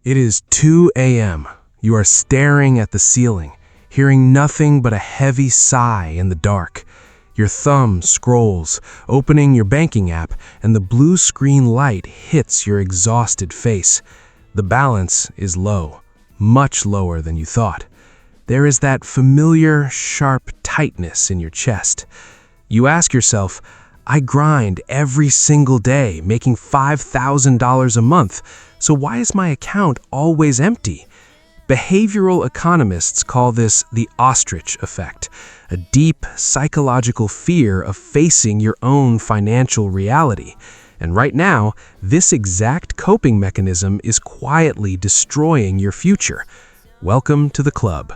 It is 2 a.m. You are staring at the ceiling, hearing nothing but a heavy sigh in the dark. Your thumb scrolls, opening your banking app, and the blue screen light hits your exhausted face. The balance is low, much lower than you thought. There is that familiar, sharp tightness in your chest. You ask yourself, I grind every single day, making $5,000 a month, so why is my account always empty? Behavioral economists call this the ostrich effect, a deep psychological fear of facing your own financial reality. And right now, this exact coping mechanism is quietly destroying your future. Welcome to the club.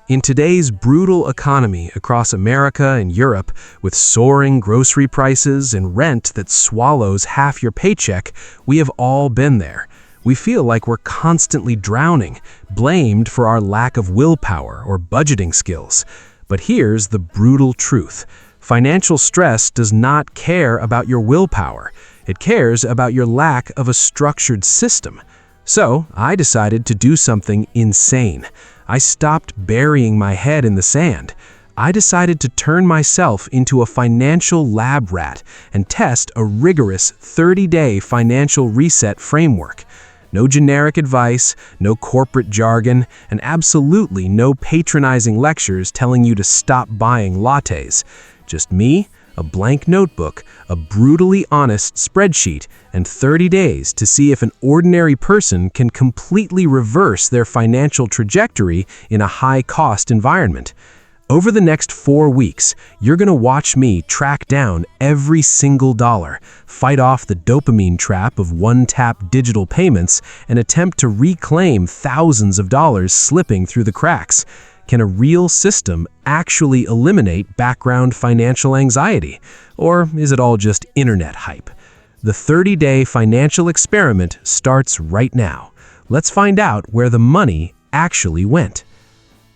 In today's brutal economy across America and Europe, with soaring grocery prices and rent that swallows half your paycheck, we have all been there. We feel like we're constantly drowning, blamed for our lack of willpower or budgeting skills. But here's the brutal truth. Financial stress does not care about your willpower. It cares about your lack of a structured system. So, I decided to do something insane. I stopped burying my head in the sand. I decided to turn myself into a financial lab rat and test a rigorous 30-day financial reset framework. No generic advice, no corporate jargon, and absolutely no patronizing lectures telling you to stop buying lattes. Just me, a blank notebook, a brutally honest spreadsheet, and 30 days to see if an ordinary person can completely reverse their financial trajectory in a high-cost environment. Over the next 4 weeks, you're going to watch me track down every single dollar, fight off the dopamine trap of one-tap digital payments, and attempt to reclaim thousands of dollars slipping through the cracks. Can a real system actually eliminate background financial anxiety? Or is it all just internet hype? The 30-day financial experiment starts right now. Let's find out where the money actually went.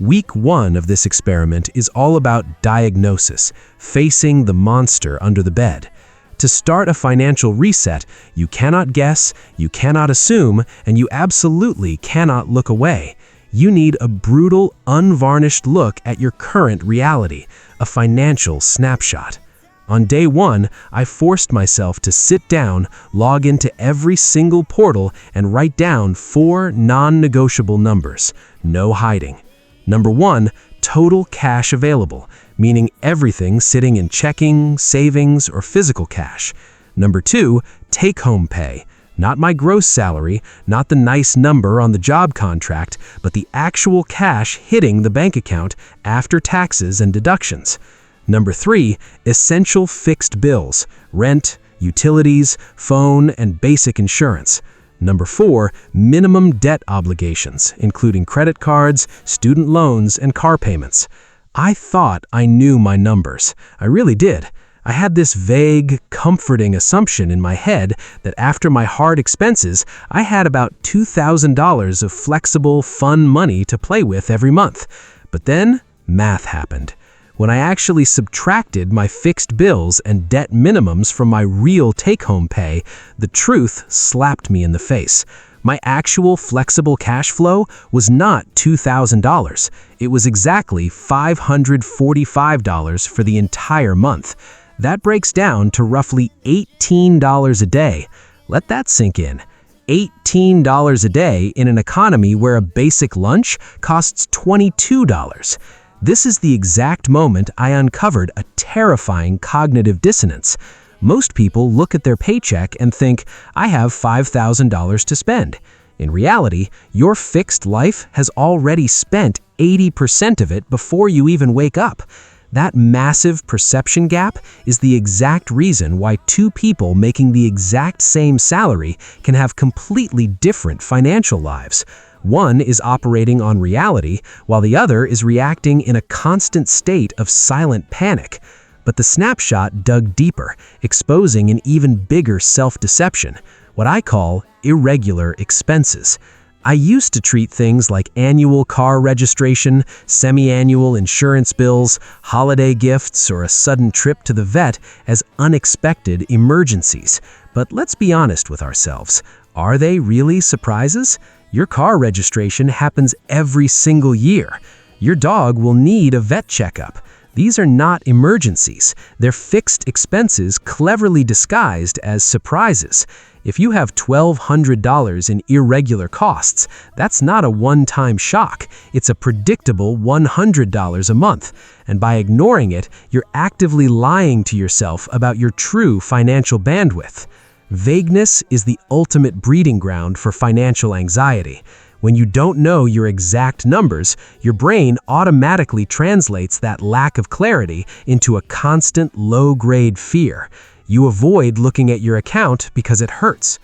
Week 1 of this experiment is all about diagnosis, facing the monster under the bed. To start a financial reset, you cannot guess, you cannot assume, and you absolutely cannot look away. You need a brutal, unvarnished look at your current reality, a financial snapshot. On day 1, I forced myself to sit down, log into every single portal, and write down 4 non-negotiable numbers. No hiding. Number 1, total cash available, meaning everything sitting in checking, savings, or physical cash. Number 2, take-home pay, not my gross salary, not the nice number on the job contract, but the actual cash hitting the bank account after taxes and deductions. Number 3, essential fixed bills, rent, utilities, phone, and basic insurance. Number 4, minimum debt obligations, including credit cards, student loans, and car payments. I thought I knew my numbers. I really did. I had this vague, comforting assumption in my head that after my hard expenses, I had about $2,000 of flexible, fun money to play with every month. But then, math happened. When I actually subtracted my fixed bills and debt minimums from my real take-home pay, the truth slapped me in the face. My actual flexible cash flow was not $2,000. It was exactly $545 for the entire month. That breaks down to roughly $18 a day. Let that sink in. $18 a day in an economy where a basic lunch costs $22. This is the exact moment I uncovered a terrifying cognitive dissonance. Most people look at their paycheck and think, I have $5,000 to spend. In reality, your fixed life has already spent 80% of it before you even wake up. That massive perception gap is the exact reason why 2 people making the exact same salary can have completely different financial lives. One is operating on reality, while the other is reacting in a constant state of silent panic. But the snapshot dug deeper, exposing an even bigger self-deception, what I call irregular expenses. I used to treat things like annual car registration, semi-annual insurance bills, holiday gifts, or a sudden trip to the vet as unexpected emergencies. But let's be honest with ourselves. Are they really surprises? Your car registration happens every single year. Your dog will need a vet checkup. These are not emergencies. They're fixed expenses cleverly disguised as surprises. If you have $1,200 in irregular costs, that's not a one-time shock. It's a predictable $100 a month. And by ignoring it, you're actively lying to yourself about your true financial bandwidth. Vagueness is the ultimate breeding ground for financial anxiety. When you don't know your exact numbers, your brain automatically translates that lack of clarity into a constant low-grade fear. You avoid looking at your account because it hurts.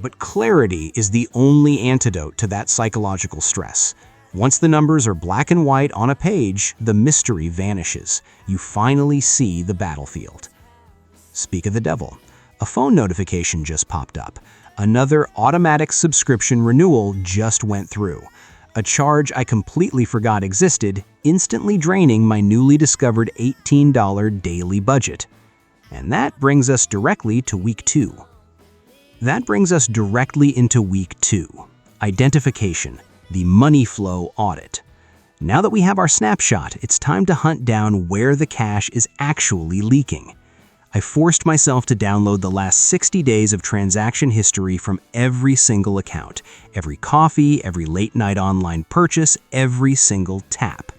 But clarity is the only antidote to that psychological stress. Once the numbers are black and white on a page, the mystery vanishes. You finally see the battlefield. Speak of the devil. A phone notification just popped up. Another automatic subscription renewal just went through. A charge I completely forgot existed, instantly draining my newly discovered $18 daily budget. And that brings us directly to week 2. Identification, the money flow audit. Now that we have our snapshot, it's time to hunt down where the cash is actually leaking. I forced myself to download the last 60 days of transaction history from every single account, every coffee, every late-night online purchase, every single tap.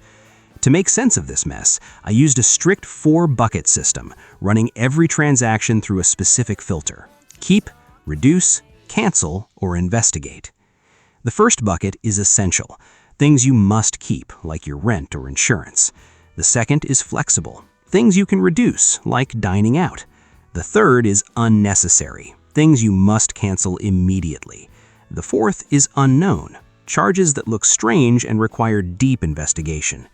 To make sense of this mess, I used a strict 4-bucket system, running every transaction through a specific filter: keep, reduce, cancel, or investigate. The first bucket is essential, things you must keep, like your rent or insurance. The second is flexible, things you can reduce, like dining out. The third is unnecessary, things you must cancel immediately. The fourth is unknown, charges that look strange and require deep investigation.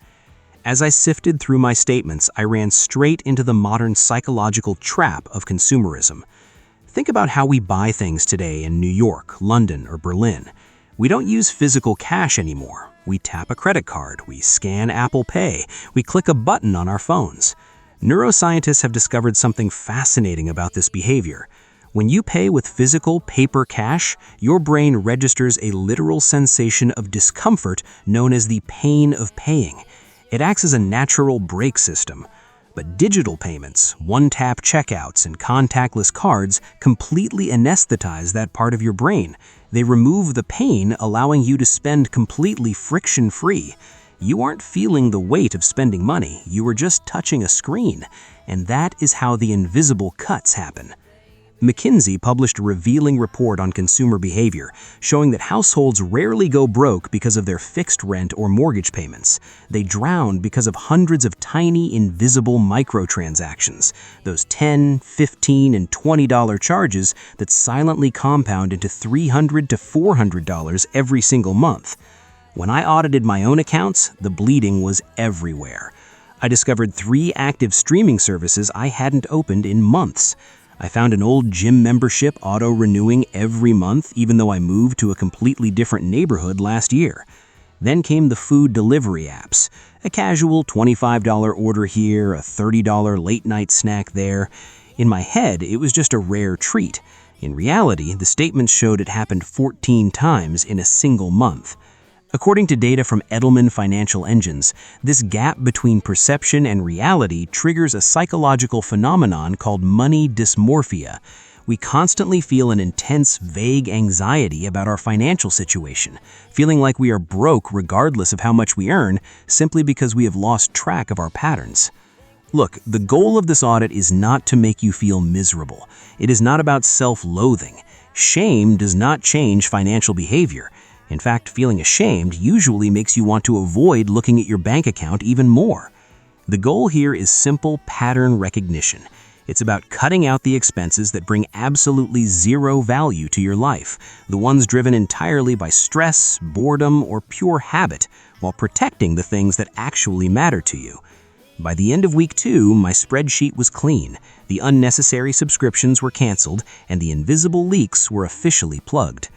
As I sifted through my statements, I ran straight into the modern psychological trap of consumerism. Think about how we buy things today in New York, London, or Berlin. We don't use physical cash anymore. We tap a credit card, we scan Apple Pay, we click a button on our phones. Neuroscientists have discovered something fascinating about this behavior. When you pay with physical paper cash, your brain registers a literal sensation of discomfort known as the pain of paying. It acts as a natural brake system. But digital payments, one-tap checkouts, and contactless cards completely anesthetize that part of your brain. They remove the pain, allowing you to spend completely friction-free. You aren't feeling the weight of spending money, you are just touching a screen. And that is how the invisible cuts happen. McKinsey published a revealing report on consumer behavior, showing that households rarely go broke because of their fixed rent or mortgage payments. They drown because of hundreds of tiny, invisible microtransactions, those $10, $15, and $20 charges that silently compound into $300 to $400 every single month. When I audited my own accounts, the bleeding was everywhere. I discovered 3 active streaming services I hadn't opened in months. I found an old gym membership auto-renewing every month even though I moved to a completely different neighborhood last year. Then came the food delivery apps, a casual $25 order here, a $30 late-night snack there. In my head, it was just a rare treat. In reality, the statements showed it happened 14 times in a single month. According to data from Edelman Financial Engines, this gap between perception and reality triggers a psychological phenomenon called money dysmorphia. We constantly feel an intense, vague anxiety about our financial situation, feeling like we are broke regardless of how much we earn, simply because we have lost track of our patterns. Look, the goal of this audit is not to make you feel miserable. It is not about self-loathing. Shame does not change financial behavior. In fact, feeling ashamed usually makes you want to avoid looking at your bank account even more. The goal here is simple pattern recognition. It's about cutting out the expenses that bring absolutely zero value to your life, the ones driven entirely by stress, boredom, or pure habit, while protecting the things that actually matter to you. By the end of week 2, my spreadsheet was clean, the unnecessary subscriptions were canceled, and the invisible leaks were officially plugged.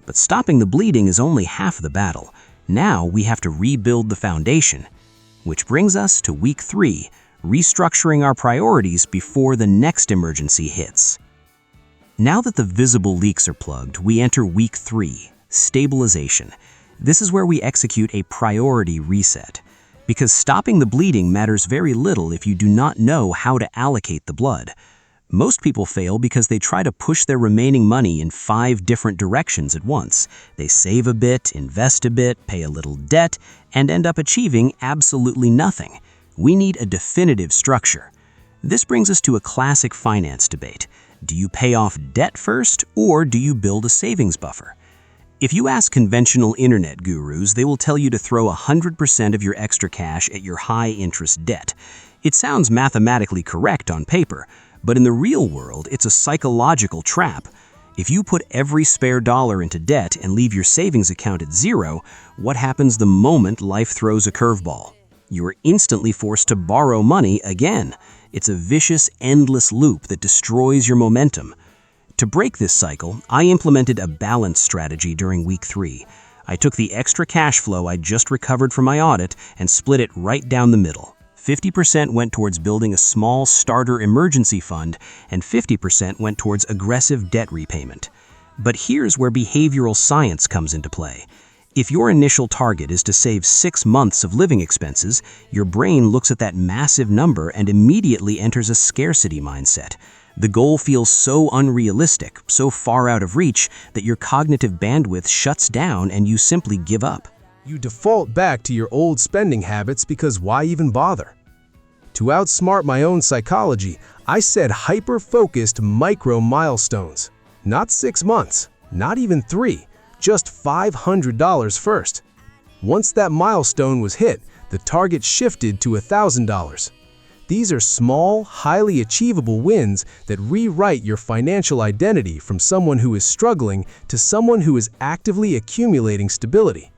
But stopping the bleeding is only half the battle. Now we have to rebuild the foundation. Which brings us to week 3, restructuring our priorities before the next emergency hits. Now that the visible leaks are plugged, we enter week 3, Stabilization. This is where we execute a priority reset. Because stopping the bleeding matters very little if you do not know how to allocate the blood. Most people fail because they try to push their remaining money in 5 different directions at once. They save a bit, invest a bit, pay a little debt, and end up achieving absolutely nothing. We need a definitive structure. This brings us to a classic finance debate. Do you pay off debt first, or do you build a savings buffer? If you ask conventional internet gurus, they will tell you to throw 100% of your extra cash at your high-interest debt. It sounds mathematically correct on paper, but in the real world, it's a psychological trap. If you put every spare dollar into debt and leave your savings account at zero, what happens the moment life throws a curveball? You are instantly forced to borrow money again. It's a vicious, endless loop that destroys your momentum. To break this cycle, I implemented a balance strategy during week 3. I took the extra cash flow I just recovered from my audit and split it right down the middle. 50% went towards building a small starter emergency fund, and 50% went towards aggressive debt repayment. But here's where behavioral science comes into play. If your initial target is to save 6 months of living expenses, your brain looks at that massive number and immediately enters a scarcity mindset. The goal feels so unrealistic, so far out of reach, that your cognitive bandwidth shuts down and you simply give up. You default back to your old spending habits because why even bother? To outsmart my own psychology, I set hyper-focused micro milestones. Not 6 months, not even 3, just $500 first. Once that milestone was hit, the target shifted to $1,000. These are small, highly achievable wins that rewrite your financial identity from someone who is struggling to someone who is actively accumulating stability.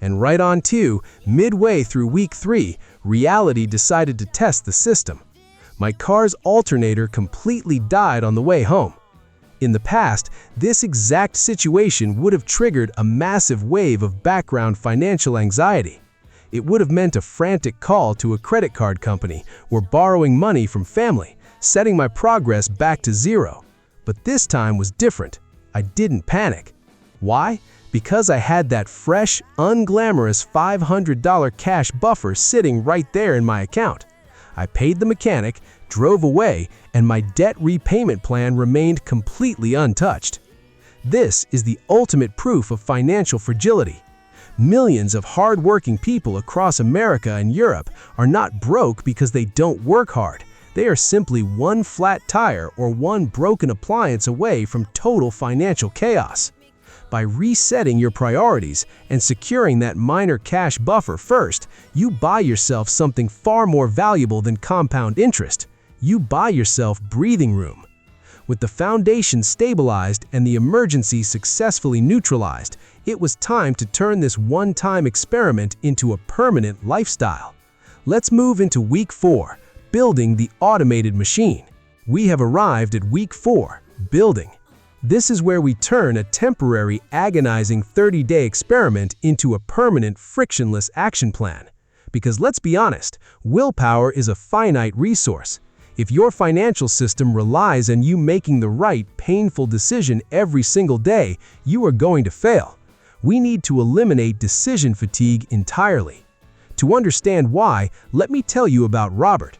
And right on to, midway through week 3, reality decided to test the system. My car's alternator completely died on the way home. In the past, this exact situation would have triggered a massive wave of background financial anxiety. It would have meant a frantic call to a credit card company or borrowing money from family, setting my progress back to zero. But this time was different. I didn't panic. Why? Because I had that fresh, unglamorous $500 cash buffer sitting right there in my account. I paid the mechanic, drove away, and my debt repayment plan remained completely untouched. This is the ultimate proof of financial fragility. Millions of hard-working people across America and Europe are not broke because they don't work hard. They are simply one flat tire or one broken appliance away from total financial chaos. By resetting your priorities and securing that minor cash buffer first, you buy yourself something far more valuable than compound interest. You buy yourself breathing room. With the foundation stabilized and the emergency successfully neutralized, it was time to turn this one-time experiment into a permanent lifestyle. Let's move into week 4, building the automated machine. We have arrived at week 4, building. This is where we turn a temporary, agonizing 30-day experiment into a permanent, frictionless action plan. Because let's be honest, willpower is a finite resource. If your financial system relies on you making the right, painful decision every single day, you are going to fail. We need to eliminate decision fatigue entirely. To understand why, let me tell you about Robert.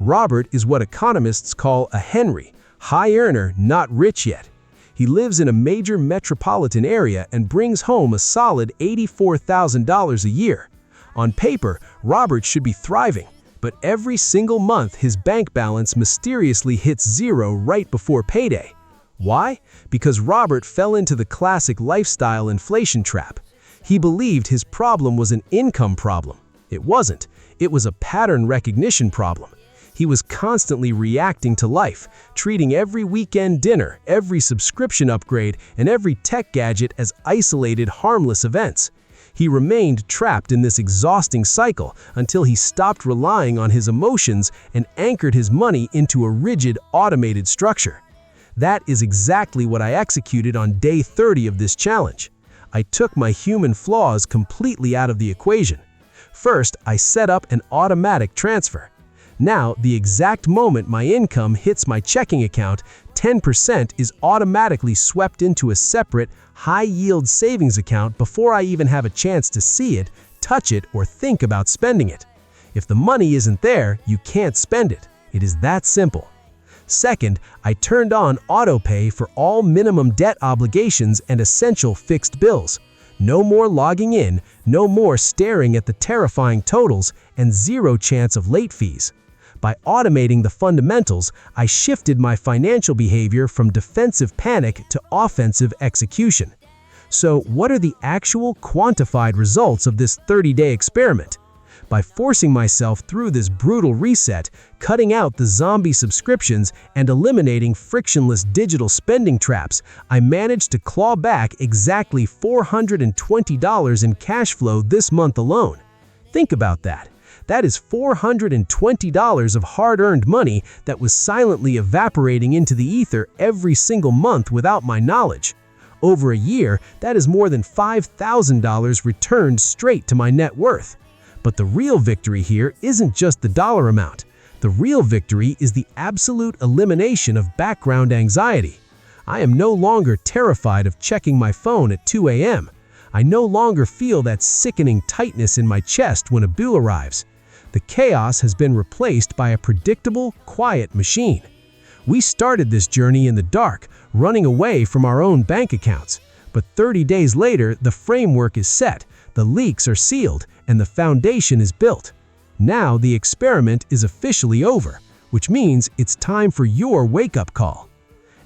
Robert is what economists call a Henry, high earner, not rich yet. He lives in a major metropolitan area and brings home a solid $84,000 a year. On paper, Robert should be thriving. But every single month his bank balance mysteriously hits zero right before payday. Why? Because Robert fell into the classic lifestyle inflation trap. He believed his problem was an income problem. It wasn't. It was a pattern recognition problem. He was constantly reacting to life, treating every weekend dinner, every subscription upgrade, and every tech gadget as isolated, harmless events. He remained trapped in this exhausting cycle until he stopped relying on his emotions and anchored his money into a rigid, automated structure. That is exactly what I executed on day 30 of this challenge. I took my human flaws completely out of the equation. First, I set up an automatic transfer. Now, the exact moment my income hits my checking account, 10% is automatically swept into a separate, high-yield savings account before I even have a chance to see it, touch it, or think about spending it. If the money isn't there, you can't spend it. It is that simple. Second, I turned on autopay for all minimum debt obligations and essential fixed bills. No more logging in, no more staring at the terrifying totals, and zero chance of late fees. By automating the fundamentals, I shifted my financial behavior from defensive panic to offensive execution. So, what are the actual quantified results of this 30-day experiment? By forcing myself through this brutal reset, cutting out the zombie subscriptions, and eliminating frictionless digital spending traps, I managed to claw back exactly $420 in cash flow this month alone. Think about that. That is $420 of hard-earned money that was silently evaporating into the ether every single month without my knowledge. Over a year, that is more than $5,000 returned straight to my net worth. But the real victory here isn't just the dollar amount. The real victory is the absolute elimination of background anxiety. I am no longer terrified of checking my phone at 2 a.m. I no longer feel that sickening tightness in my chest when a bill arrives. The chaos has been replaced by a predictable, quiet machine. We started this journey in the dark, running away from our own bank accounts. But 30 days later, the framework is set, the leaks are sealed, and the foundation is built. Now the experiment is officially over, which means it's time for your wake-up call.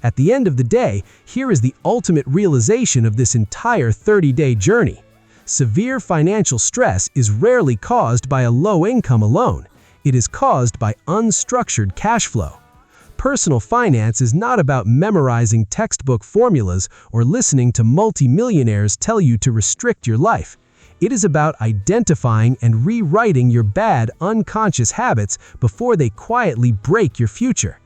At the end of the day, here is the ultimate realization of this entire 30-day journey. Severe financial stress is rarely caused by a low income alone. It is caused by unstructured cash flow. Personal finance is not about memorizing textbook formulas or listening to multimillionaires tell you to restrict your life. It is about identifying and rewriting your bad, unconscious habits before they quietly break your future.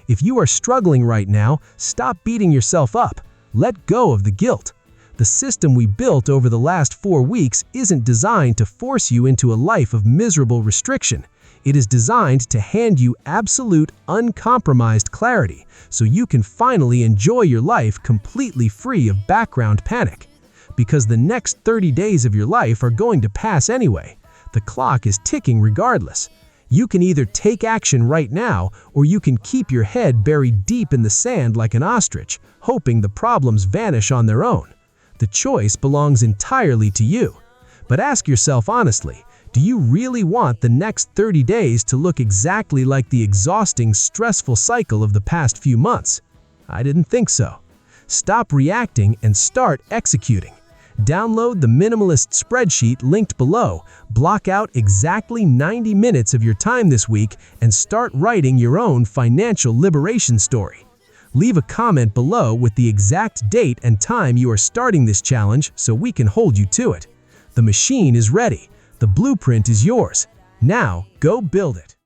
If you are struggling right now, stop beating yourself up. Let go of the guilt. The system we built over the last 4 weeks isn't designed to force you into a life of miserable restriction. It is designed to hand you absolute, uncompromised clarity so you can finally enjoy your life completely free of background panic. Because the next 30 days of your life are going to pass anyway. The clock is ticking regardless. You can either take action right now, or you can keep your head buried deep in the sand like an ostrich, hoping the problems vanish on their own. The choice belongs entirely to you. But ask yourself honestly, do you really want the next 30 days to look exactly like the exhausting, stressful cycle of the past few months? I didn't think so. Stop reacting and start executing. Download the minimalist spreadsheet linked below, block out exactly 90 minutes of your time this week, and start writing your own financial liberation story. Leave a comment below with the exact date and time you are starting this challenge so we can hold you to it. The machine is ready. The blueprint is yours. Now, go build it.